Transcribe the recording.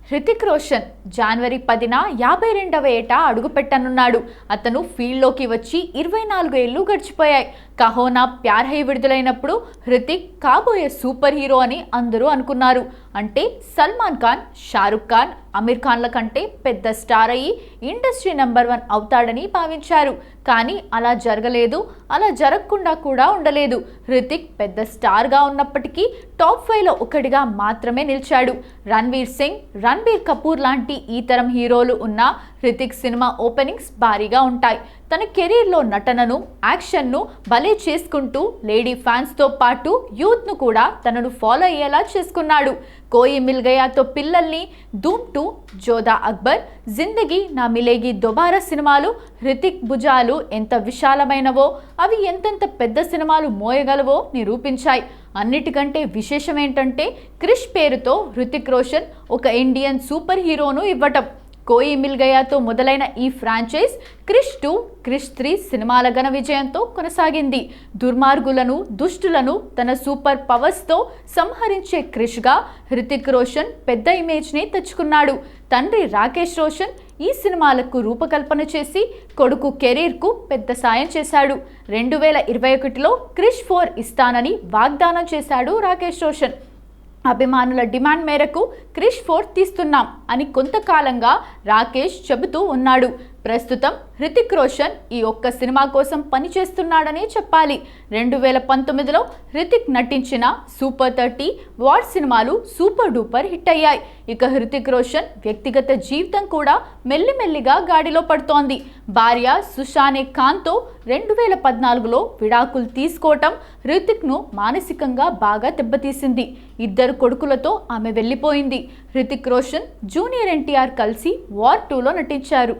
హృతిక్ రోషన్ జనవరి 10న 52వ ఏట అడుగుపెట్టనున్నాడు. అతను ఫీల్డ్లోకి వచ్చి 24 ఏళ్లు గడిచిపోయాయి. కహోనా ప్యార్ హై విడుదలైనప్పుడు హృతిక్ కాబోయే సూపర్ హీరో అని అందరూ అనుకున్నారు. అంటే సల్మాన్ ఖాన్, షారుఖ్ ఖాన్, అమీర్ ఖాన్ల కంటే పెద్ద స్టార్ అయ్యి ఇండస్ట్రీ నెంబర్ 1 అవుతాడని భావించారు. కానీ అలా జరగలేదు. అలా జరగకుండా కూడా ఉండలేదు. హృతిక్ పెద్ద స్టార్గా ఉన్నప్పటికీ టాప్ 5లో ఒకటిగా మాత్రమే నిలిచాడు. రణ్వీర్ సింగ్, రణ్బీర్ కపూర్ లాంటి ఈ తరం హీరోలు ఉన్న హృతిక్ సినిమా ఓపెనింగ్స్ భారీగా ఉంటాయి. తన కెరీర్లో నటనను, యాక్షన్ను భలే చేసుకుంటూ లేడీ ఫ్యాన్స్తో పాటు యూత్ను కూడా తనను ఫాలో అయ్యేలా చేసుకున్నాడు. కోయి మిల్ గయాతో పిల్లల్ని, ధూమ్ 2, జోధా అక్బర్, జిందగీ నా మిలేగి దొబారా సినిమాలు హృతిక్ భుజాలు ఎంత విశాలమైనవో, అవి ఎంతెంత పెద్ద సినిమాలు మోయగలవో నిరూపించాయి. అన్నిటికంటే విశేషం ఏంటంటే క్రిష్ పేరుతో హృతిక్ రోషన్ ఒక ఇండియన్ సూపర్ హీరోను ఇవ్వటం. కోయి మిల్ గయాతో మొదలైన ఈ ఫ్రాంచైజ్ క్రిష్ 2, క్రిష్ 3 సినిమాల ఘన విజయంతో కొనసాగింది. దుర్మార్గులను, దుష్టులను తన సూపర్ పవర్స్తో సంహరించే క్రిష్గా హృతిక్ రోషన్ పెద్ద ఇమేజ్ని తెచ్చుకున్నాడు. తండ్రి రాకేష్ రోషన్ ఈ సినిమాలకు రూపకల్పన చేసి కొడుకు కెరీర్కు పెద్ద సాయం చేశాడు. 2021లో క్రిష్ 4 ఇస్తానని వాగ్దానం చేశాడు రాకేష్ రోషన్. అభిమానుల డిమాండ్ మేరకు క్రిష్ 4 తీస్తున్నాం అని కొంతకాలంగా రాకేష్ చెబుతూ ఉన్నాడు. ప్రస్తుతం హృతిక్ రోషన్ ఈ ఒక్క సినిమా కోసం పనిచేస్తున్నాడనే చెప్పాలి. 2019లో హృతిక్ నటించిన సూపర్ 30, వార్ సినిమాలు సూపర్ డూపర్ హిట్ అయ్యాయి. ఇక హృతిక్ రోషన్ వ్యక్తిగత జీవితం కూడా మెల్లిమెల్లిగా గాడిలో పడుతోంది. భార్య సుషానే ఖాన్తో 2014లో విడాకులు తీసుకోవటం హృతిక్ను మానసికంగా బాగా దెబ్బతీసింది. 2 కొడుకులతో ఆమె వెళ్ళిపోయింది. హృతిక్ రోషన్, జూనియర్ ఎన్టీఆర్ కలిసి వార్ 2లో నటించారు.